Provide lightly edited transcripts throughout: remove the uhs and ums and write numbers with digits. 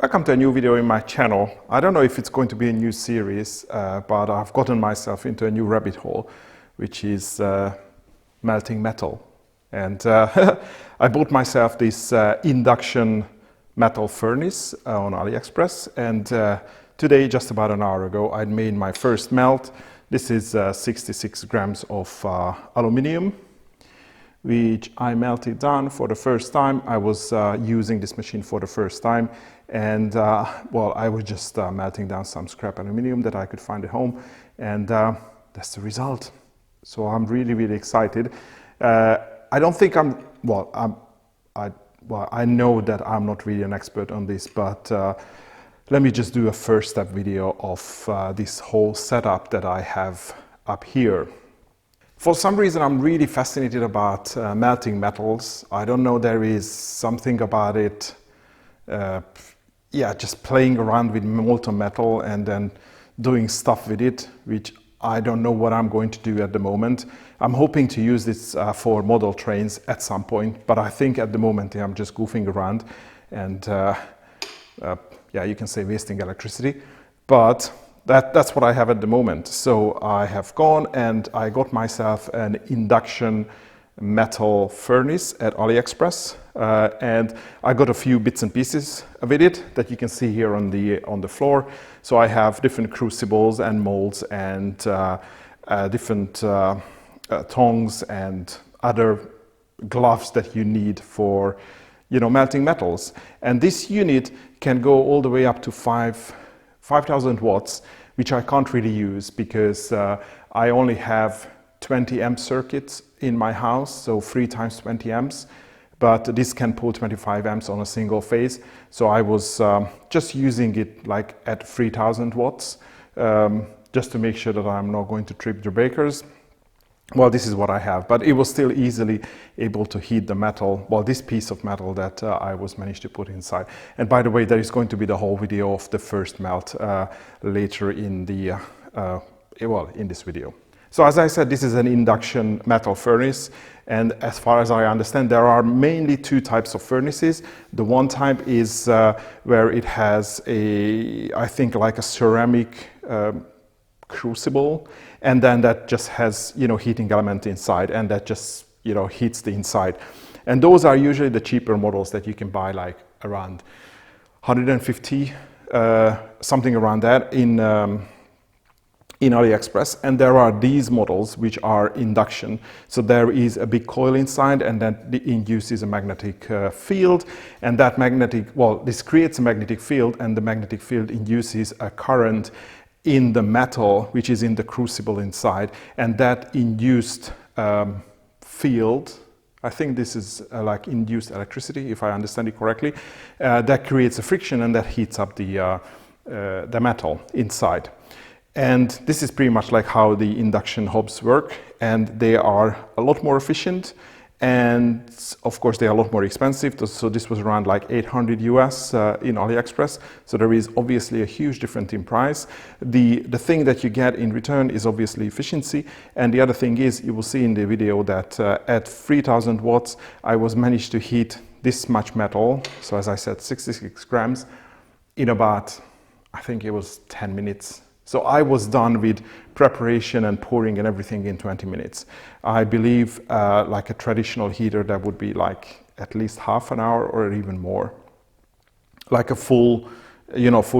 Welcome to a new video in my channel. I don't know if it's going to be a new series, but I've gotten myself into a new rabbit hole, which is melting metal. And I bought myself this induction metal furnace on Aliexpress. And today, just about an hour ago, I made my first melt. This is 66 grams of aluminium, which I melted down for the first time. I was using this machine for the first time, and well, I was just melting down some scrap aluminum that I could find at home, and that's the result. So I'm really excited. I don't think I know that I'm not really an expert on this, but let me just do a first step video of this whole setup that I have up here. For some reason, I'm really fascinated about melting metals. I don't know, there is something about it. Just playing around with molten metal and then doing stuff with it, which I don't know what I'm going to do at the moment. I'm hoping to use this for model trains at some point, but I think at the moment I'm just goofing around and you can say wasting electricity. But that's what I have at the moment. So I have gone and I got myself an induction metal furnace at Aliexpress, and I got a few bits and pieces with it that you can see here on the floor. So I have different crucibles and molds and different tongs and other gloves that you need for melting metals. And this unit can go all the way up to 5,000 watts, which I can't really use because I only have 20 amp circuits in my house, so 3 times 20 amps, but this can pull 25 amps on a single phase. So I was just using it like at 3,000 watts, just to make sure that I'm not going to trip the breakers. Well, this is what I have, but it was still easily able to heat the metal, well, this piece of metal that I was managed to put inside. And by the way, there is going to be the whole video of the first melt later in the in this video. So as I said, this is an induction metal furnace, and as far as I understand, there are mainly 2 types of furnaces. The one type is where it has I think like a ceramic crucible, and then that just has heating element inside, and that just heats the inside. And those are usually the cheaper models that you can buy, like around 150 something around that in Aliexpress. And there are these models which are induction. So there is a big coil inside, and then it induces a magnetic field, and that this creates a magnetic field, and the magnetic field induces a current in the metal, which is in the crucible inside, and that induced field, I think this is like induced electricity, if I understand it correctly, that creates a friction, and that heats up the metal inside. And this is pretty much like how the induction hobs work, and they are a lot more efficient, and of course they are a lot more expensive. So this was around like 800 US in Aliexpress. So there is obviously a huge difference in price. The thing that you get in return is obviously efficiency, and the other thing is, you will see in the video that at 3,000 watts I was managed to heat this much metal, so as I said 66 grams, in about, I think it was 10 minutes. So I was done with preparation and pouring and everything in 20 minutes. I believe like a traditional heater, that would be like at least half an hour or even more. Like a full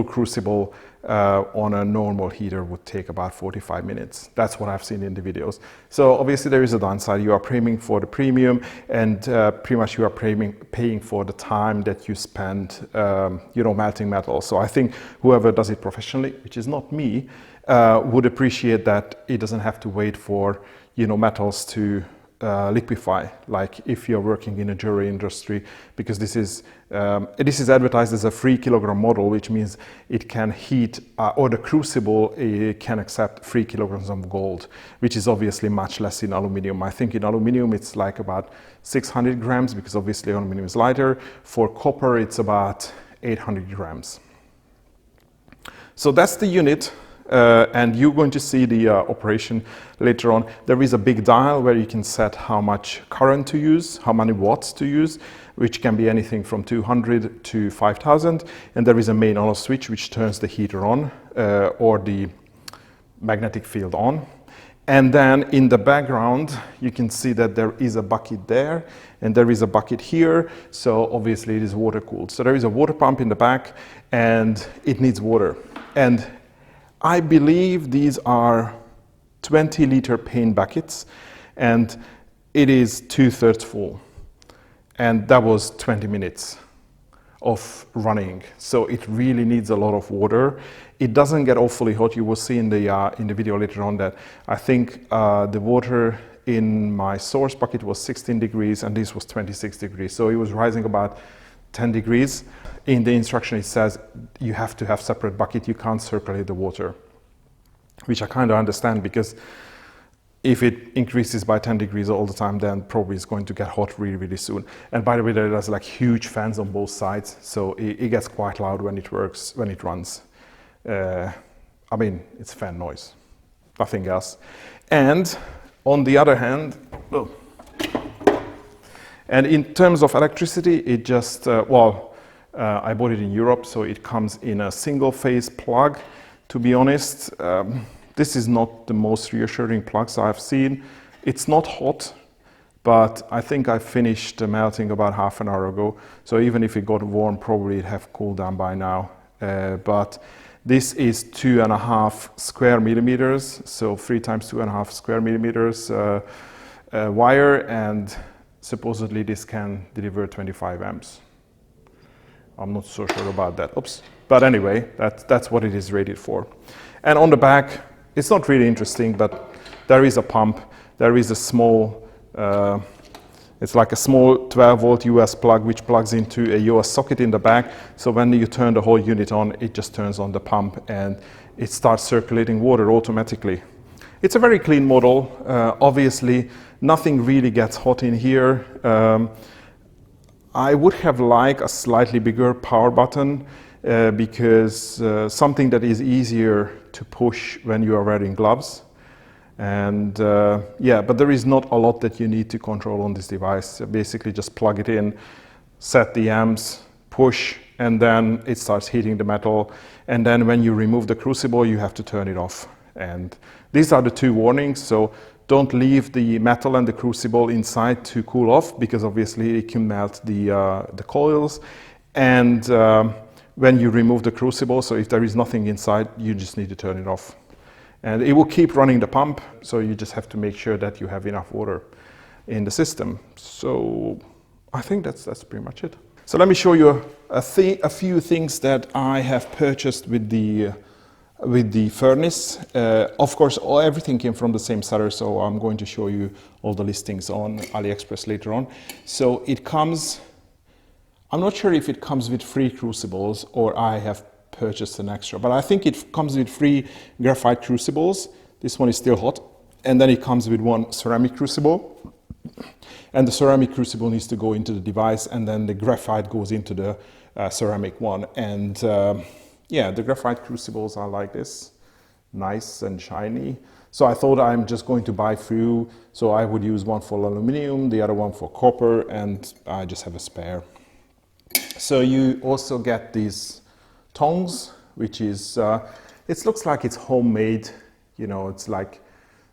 crucible on a normal heater would take about 45 minutes. That's what I've seen in the videos. So obviously there is a downside. You are paying for the premium, and pretty much you are paying for the time that you spend melting metal. So I think whoever does it professionally, which is not me, would appreciate that it doesn't have to wait for metals to liquefy, like if you're working in a jewelry industry, because this is advertised as a 3 kilogram model, which means it can heat, or the crucible can accept 3 kilograms of gold, which is obviously much less in aluminium. I think in aluminium it's like about 600 grams, because obviously aluminium is lighter. For copper it's about 800 grams. So that's the unit. and you're going to see the operation later on. There is a big dial where you can set how much current to use, how many watts to use, which can be anything from 200 to 5000. And there is a main on-off switch which turns the heater on or the magnetic field on. And then in the background, you can see that there is a bucket there and there is a bucket here. So obviously it is water cooled. So there is a water pump in the back and it needs water. And I believe these are 20-liter paint buckets and it is 2/3 full. And that was 20 minutes of running. So it really needs a lot of water. It doesn't get awfully hot. You will see in the video later on that I think the water in my source bucket was 16 degrees and this was 26 degrees. So it was rising about 10 degrees. In the instruction it says you have to have separate bucket. You can't circulate the water, which I kind of understand, because if it increases by 10 degrees all the time, then probably it's going to get hot really, really soon. And by the way, there's like huge fans on both sides, so it gets quite loud when it works, when it runs. I mean, it's fan noise, nothing else. And on the other hand, oh, and in terms of electricity, it just, I bought it in Europe, so it comes in a single phase plug. To be honest, this is not the most reassuring plugs I've seen. It's not hot, but I think I finished melting about half an hour ago. So even if it got warm, probably it'd have cooled down by now. But this is 2.5 square millimeters, so 3 times 2.5 square millimeters wire, and supposedly this can deliver 25 amps. I'm not so sure about that. Oops. But anyway, that's what it is rated for. And on the back, it's not really interesting, but there is a pump. There is a small, it's like a small 12-volt US plug which plugs into a US socket in the back. So when you turn the whole unit on, it just turns on the pump and it starts circulating water automatically. It's a very clean model. Obviously, nothing really gets hot in here. I would have liked a slightly bigger power button because something that is easier to push when you are wearing gloves. And yeah, but there is not a lot that you need to control on this device. Basically just plug it in, set the amps, push, and then it starts heating the metal. And then when you remove the crucible, you have to turn it off. And these are the 2 warnings. So don't leave the metal and the crucible inside to cool off, because obviously it can melt the coils. And when you remove the crucible, so if there is nothing inside, you just need to turn it off. And it will keep running the pump, so you just have to make sure that you have enough water in the system. So I think that's pretty much it. So let me show you a few things that I have purchased with the furnace. Of course, everything came from the same seller, so I'm going to show you all the listings on Aliexpress later on. So it comes, I'm not sure if it comes with 3 crucibles or I have purchased an extra, but I think it comes with 3 graphite crucibles. This one is still hot. And then it comes with 1 ceramic crucible. And the ceramic crucible needs to go into the device, and then the graphite goes into the ceramic one. And yeah, the graphite crucibles are like this, nice and shiny. So I thought I'm just going to buy few. So I would use one for aluminum, the other one for copper, and I just have a spare. So you also get these tongs, which is, it looks like it's homemade. You know, it's like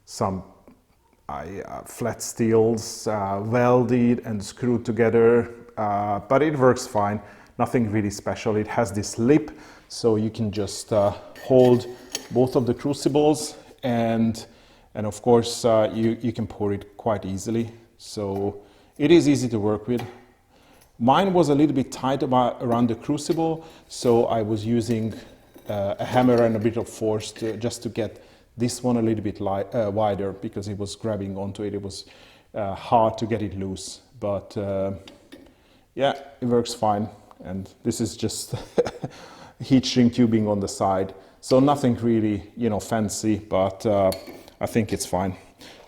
some flat steels welded and screwed together, but it works fine. Nothing really special. It has this lip, so you can just hold both of the crucibles, and of course you can pour it quite easily. So it is easy to work with. Mine was a little bit tight around the crucible, so I was using a hammer and a bit of force just to get this one a little bit wider, because it was grabbing onto it. It was hard to get it loose, but yeah, it works fine. And this is just heat shrink tubing on the side, so nothing really, you know, fancy, but I think it's fine.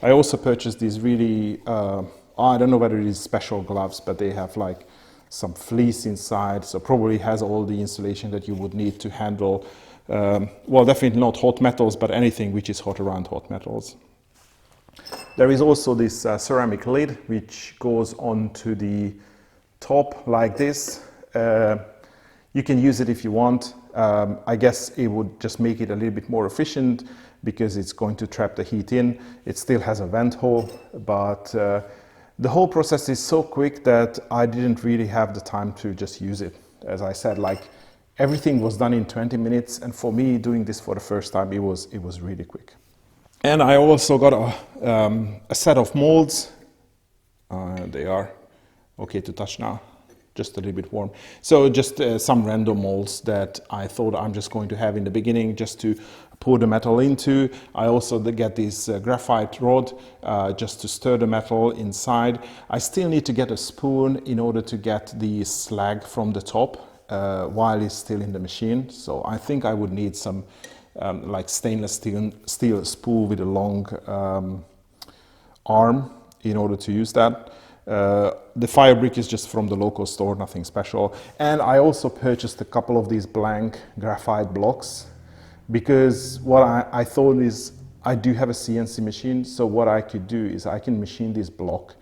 I also purchased these really, I don't know whether it is special gloves, but they have like some fleece inside, so probably has all the insulation that you would need to handle, well, definitely not hot metals, but anything which is hot around hot metals. There is also this ceramic lid which goes onto the top like this. You can use it if you want. I guess it would just make it a little bit more efficient because it's going to trap the heat in. It still has a vent hole, but the whole process is so quick that I didn't really have the time to just use it. As I said, like everything was done in 20 minutes, and for me doing this for the first time, it was really quick. And I also got a set of molds. They are okay to touch now, just a little bit warm. So just some random molds that I thought I'm just going to have in the beginning just to pour the metal into. I also get this graphite rod just to stir the metal inside. I still need to get a spoon in order to get the slag from the top while it's still in the machine. So I think I would need some like stainless steel spool with a long arm in order to use that. The fire brick is just from the local store, nothing special. And I also purchased a couple of these blank graphite blocks because what I thought is I do have a CNC machine, so what I could do is I can machine this block,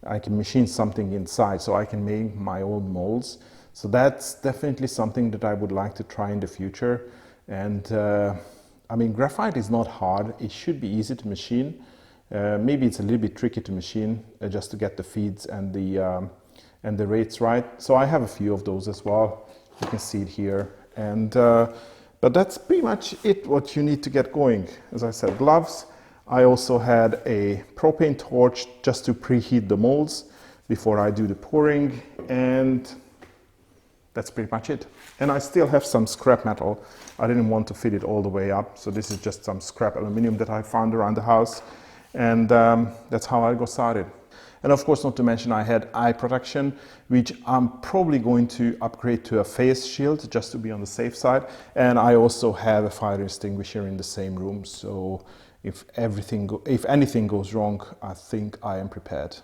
I can machine something inside, so I can make my own molds. So that's definitely something that I would like to try in the future. And I mean, graphite is not hard, it should be easy to machine. Maybe it's a little bit tricky to machine just to get the feeds and the rates right. So I have a few of those as well. You can see it here. And but that's pretty much it, what you need to get going. As I said, gloves. I also had a propane torch just to preheat the molds before I do the pouring, and that's pretty much it. And I still have some scrap metal. I didn't want to fit it all the way up, so this is just some scrap aluminum that I found around the house, and that's how I got started. And of course, not to mention, I had eye protection, which I'm probably going to upgrade to a face shield just to be on the safe side. And I also have a fire extinguisher in the same room, so if anything goes wrong, I think I am prepared.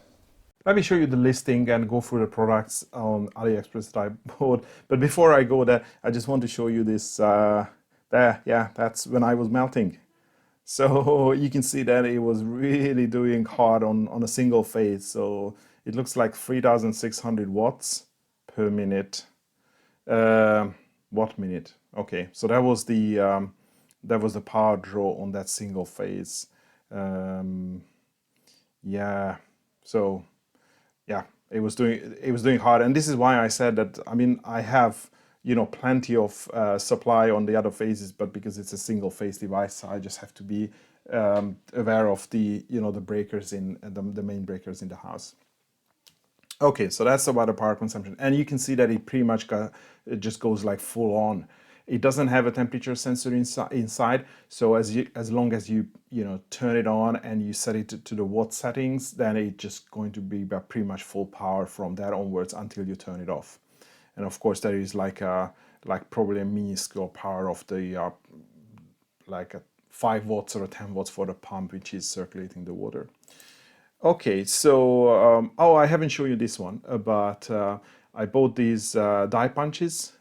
Let me show you the listing and go through the products on Aliexpress that I bought. But before I go there, I just want to show you this there. Yeah, that's when I was melting. So you can see that it was really doing hard on a single phase. So it looks like 3,600 watts per minute. Watt minute. Okay, so that was the power draw on that single phase. Yeah, so yeah, it was doing hard, and this is why I said that. I mean, I have plenty of supply on the other phases, but because it's a single phase device, I just have to be aware of the the breakers in the main breakers in the house. Okay, so that's about the power consumption, and you can see that it pretty much it just goes like full on. It doesn't have a temperature sensor inside, so as long as you turn it on and you set it to the watt settings, then it's just going to be pretty much full power from that onwards until you turn it off. And of course, there is like probably a minuscule power of the like a 5 watts or a 10 watts for the pump, which is circulating the water. Okay, so oh, I haven't shown you this one, but I bought these die punches.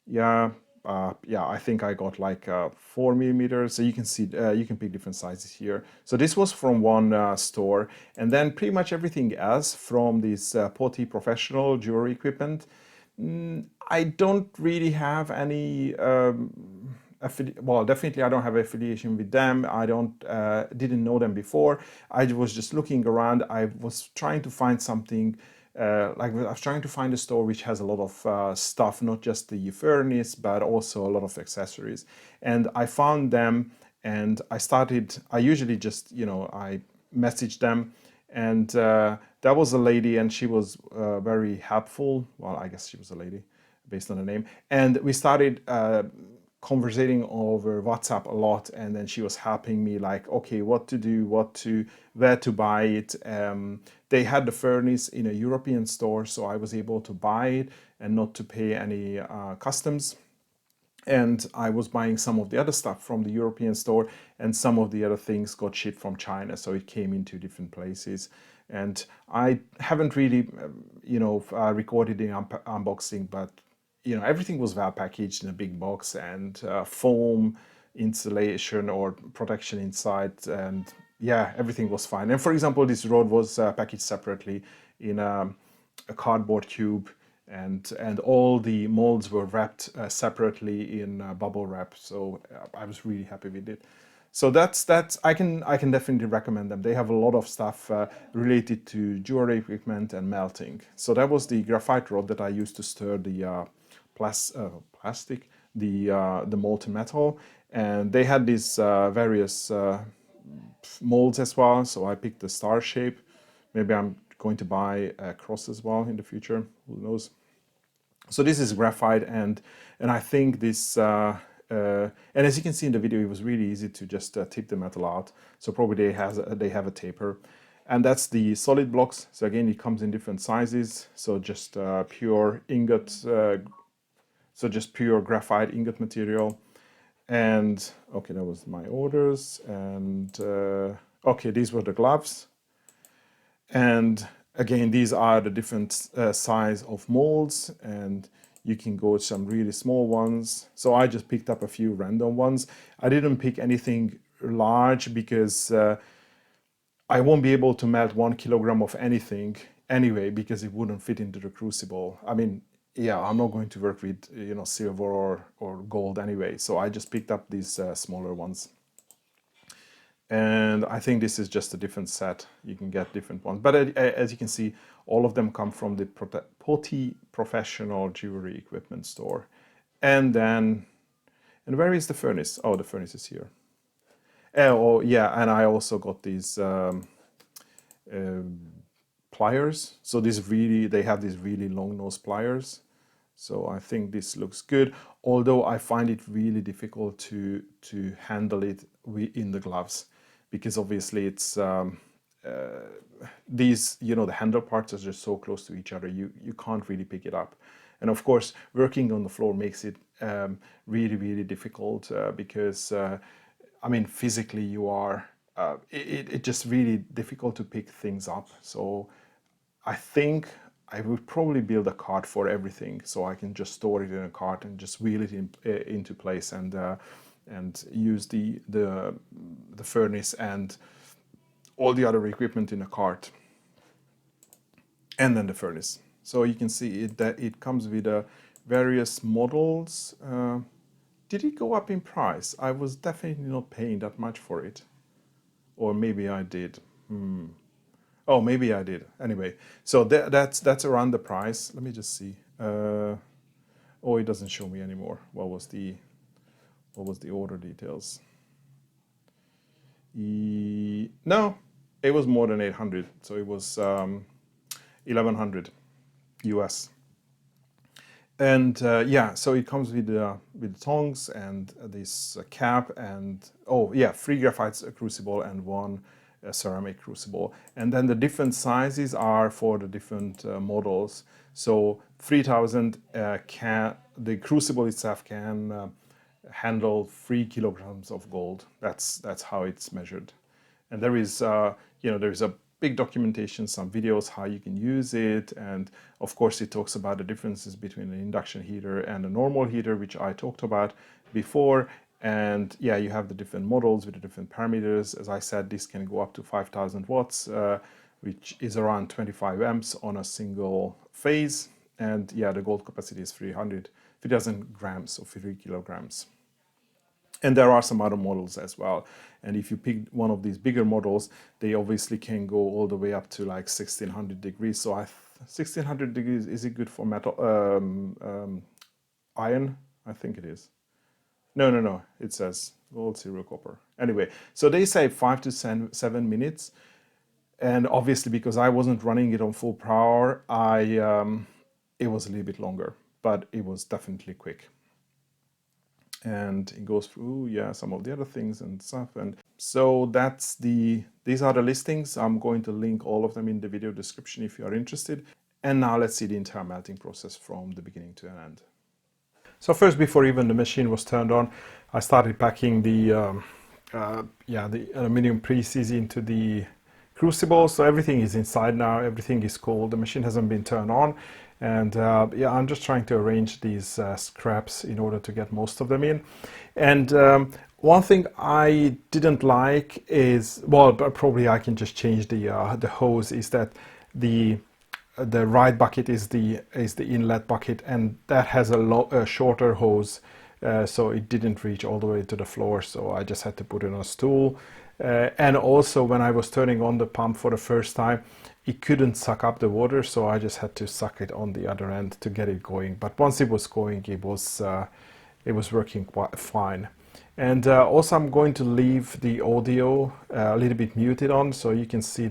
Yeah, I think I got like 4 millimeters. So you can see, you can pick different sizes here. So this was from one store, and then pretty much everything else from this Potty Professional jewelry equipment. I don't really have any. Well, definitely I don't have affiliation with them. I didn't know them before. I was just looking around. I was trying to find something. Like I was trying to find a store which has a lot of stuff, not just the furnace, but also a lot of accessories. And I found them, and I usually just, I messaged them, and there was a lady, and she was very helpful. Well, I guess she was a lady based on the name. And we started conversating over WhatsApp a lot, and then she was helping me like, okay, what to do, where to buy it. They had the furnace in a European store, so I was able to buy it and not to pay any customs. And I was buying some of the other stuff from the European store, and some of the other things got shipped from China, so it came into different places. And I haven't really, recorded the unboxing, but everything was well packaged in a big box, and foam insulation or protection inside, and yeah, everything was fine. And for example, this rod was packaged separately in a cardboard tube, and all the molds were wrapped separately in bubble wrap. So I was really happy with it. So that's I can definitely recommend them. They have a lot of stuff related to jewelry equipment and melting. So that was the graphite rod that I used to stir the plastic, the molten metal, and they had these various molds as well. So I picked the star shape. Maybe I'm going to buy a cross as well in the future. Who knows? So this is graphite, and I think this. And as you can see in the video, it was really easy to just tip the metal out. So probably they have a taper, and that's the solid blocks. So again, it comes in different sizes. So just pure ingot, so just pure graphite ingot material. And okay, that was my orders. And okay, these were the gloves. And again, these are the different size of molds, and you can go with some really small ones. So I just picked up a few random ones. I didn't pick anything large because I won't be able to melt 1 kilogram of anything anyway, because it wouldn't fit into the crucible. I mean, yeah, I'm not going to work with silver or gold anyway. So I just picked up these smaller ones. And I think this is just a different set. You can get different ones. But as you can see, all of them come from the Poti Professional Jewelry Equipment store. And where is the furnace? Oh, the furnace is here. Oh, yeah, and I also got these pliers. So they have these really long nose pliers. So I think this looks good, although I find it really difficult to handle it in the gloves, because obviously it's these, the handle parts are just so close to each other, you can't really pick it up. And of course, working on the floor makes it really, really difficult because, I mean, physically you are, it's just really difficult to pick things up. So I think I would probably build a cart for everything, so I can just store it in a cart and just wheel it into place, and use the furnace and all the other equipment in a cart, and then the furnace. So you can see that it comes with various models. Did it go up in price? I was definitely not paying that much for it, or maybe I did. Oh, maybe I did. Anyway, so that's around the price. Let me just see. Oh, it doesn't show me anymore. What was the order details? No, it was more than 800. So it was 1100 US. And yeah, so it comes with tongs and this cap, and oh yeah, 3 graphite crucible and 1 ceramic crucible. And then the different sizes are for the different models. So 3000 the crucible itself can handle 3 kilograms of gold. That's how it's measured. And there is there is a big documentation, some videos how you can use it, and of course it talks about the differences between an induction heater and a normal heater, which I talked about before. And yeah, you have the different models with the different parameters. As I said, this can go up to 5000 watts, which is around 25 amps on a single phase. And yeah, the gold capacity is 3000 grams or 3 kilograms. And there are some other models as well. And if you pick one of these bigger models, they obviously can go all the way up to like 1600 degrees. So 1600 degrees, is it good for metal, iron? I think it is. No, it says gold, silver, copper. Anyway, so they say 5 to 7 minutes. And obviously, because I wasn't running it on full power, it was a little bit longer, but it was definitely quick. And it goes through, yeah, some of the other things and stuff. And so these are the listings. I'm going to link all of them in the video description if you are interested. And now let's see the entire melting process from the beginning to an end. So first, before even the machine was turned on, I started packing the aluminum pieces into the crucible. So everything is inside now, everything is cold, the machine hasn't been turned on. And yeah, I'm just trying to arrange these scraps in order to get most of them in. And one thing I didn't like is, well, but probably I can just change the hose, is that the right bucket is the inlet bucket, and that has a shorter hose, so it didn't reach all the way to the floor, so I just had to put it on a stool. And also when I was turning on the pump for the first time, it couldn't suck up the water, so I just had to suck it on the other end to get it going. But once it was going, it was working quite fine. And also I'm going to leave the audio a little bit muted on, so you can see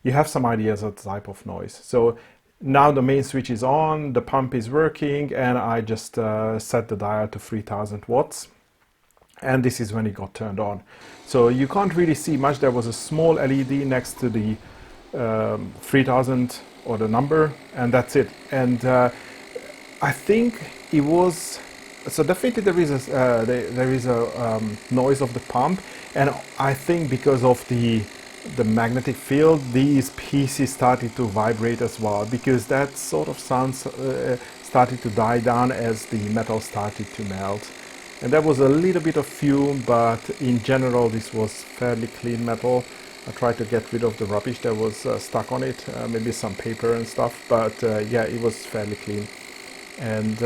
you have some ideas of the type of noise. So now the main switch is on, the pump is working, and I just set the dial to 3000 watts. And this is when it got turned on. So you can't really see much. There was a small LED next to the 3000 or the number, and that's it. And I think it was, so definitely there is a noise of the pump, and I think because of the magnetic field, these pieces started to vibrate as well, because that sort of sound started to die down as the metal started to melt. And there was a little bit of fume, but in general this was fairly clean metal. I tried to get rid of the rubbish that was stuck on it, maybe some paper and stuff, but yeah, it was fairly clean. And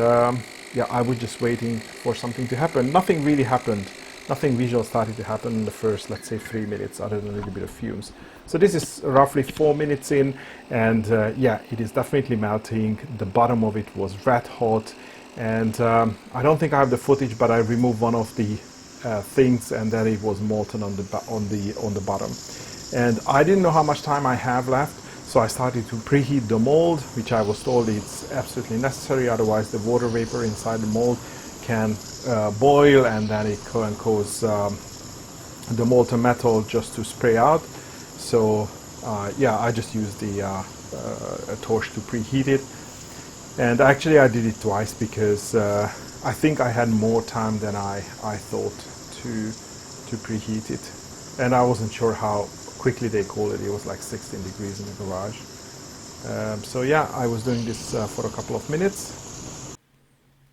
yeah, I was just waiting for something to happen. Nothing really happened. Nothing visual started to happen in the first, let's say, 3 minutes, other than a little bit of fumes. So this is roughly 4 minutes in, and yeah, it is definitely melting. The bottom of it was red hot, and I don't think I have the footage, but I removed one of the things, and then it was molten on the bottom. And I didn't know how much time I have left, so I started to preheat the mold, which I was told it's absolutely necessary, otherwise the water vapor inside the mold can boil, and then it can cause the molten metal just to spray out. So yeah, I just used a torch to preheat it. And actually I did it twice, because I think I had more time than I thought to preheat it. And I wasn't sure how quickly they cooled it. It was like 16 degrees in the garage. So yeah, I was doing this for a couple of minutes.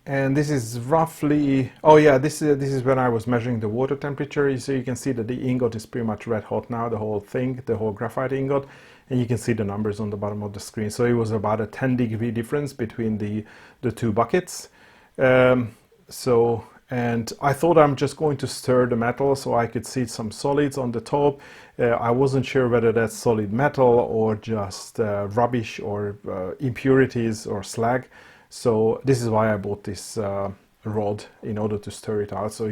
And this is roughly, oh yeah, this is when I was measuring the water temperature. So you can see that the ingot is pretty much red hot now, the whole thing, the whole graphite ingot. And you can see the numbers on the bottom of the screen. So it was about a 10-degree difference between the two buckets. And I thought I'm just going to stir the metal so I could see some solids on the top. I wasn't sure whether that's solid metal or just rubbish or impurities or slag. So this is why I bought this rod, in order to stir it out. So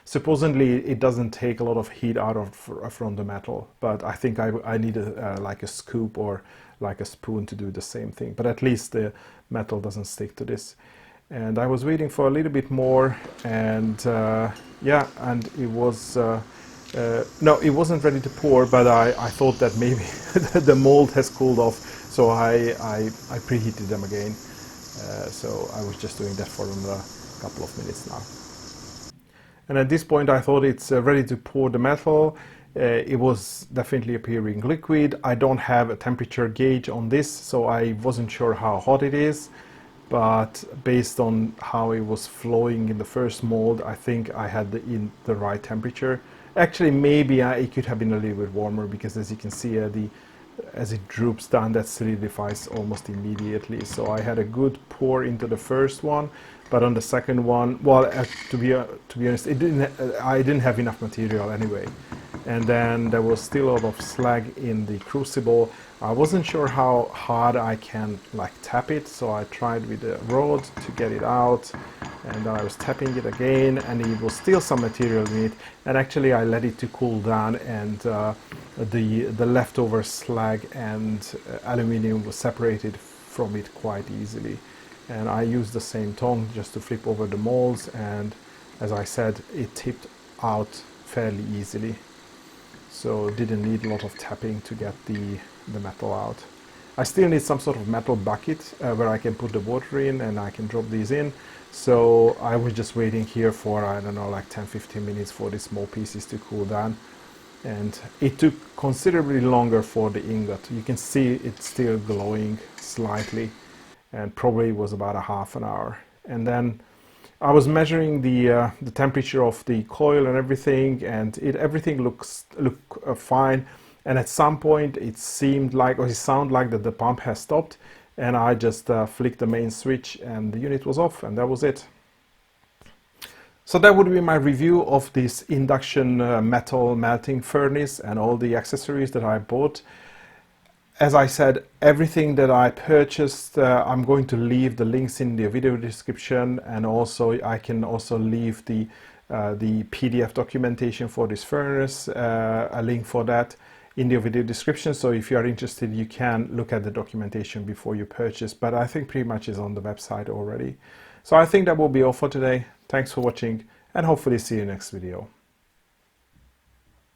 supposedly it doesn't take a lot of heat out from the metal, but I think I need like a scoop or like a spoon to do the same thing. But at least the metal doesn't stick to this. And I was waiting for a little bit more, and yeah, and it was no, it wasn't ready to pour, but I thought that maybe the mold has cooled off, so I preheated them again. So I was just doing that for another couple of minutes now. And at this point I thought it's ready to pour the metal. It was definitely appearing liquid. I don't have a temperature gauge on this, so I wasn't sure how hot it is. But based on how it was flowing in the first mold, I think I had the right temperature. Actually, maybe it could have been a little bit warmer, because as you can see, as it droops down, that solidifies almost immediately. So I had a good pour into the first one, but on the second one, well, to be honest, I didn't have enough material anyway. And then there was still a lot of slag in the crucible. I wasn't sure how hard I can like tap it, so I tried with a rod to get it out, and I was tapping it again, and it was still some material in it. And actually I let it to cool down, and the leftover slag and aluminium was separated from it quite easily. And I used the same tongue just to flip over the molds, and as I said, it tipped out fairly easily. So didn't need a lot of tapping to get the metal out. I still need some sort of metal bucket where I can put the water in and I can drop these in. So I was just waiting here for, I don't know, like 10-15 minutes for these small pieces to cool down. and it took considerably longer for the ingot. You can see it's still glowing slightly, and probably was about a half an hour. And then I was measuring the temperature of the coil and everything, and everything looked fine. And at some point it seemed like, or it sounded like, that the pump has stopped, and I just flicked the main switch and the unit was off, and that was it. So that would be my review of this induction metal melting furnace and all the accessories that I bought. As I said, everything that I purchased, I'm going to leave the links in the video description, and also I can also leave the PDF documentation for this furnace, a link for that in the video description. So if you are interested, you can look at the documentation before you purchase, but I think pretty much is on the website already. So I think that will be all for today. Thanks for watching, and hopefully see you next video.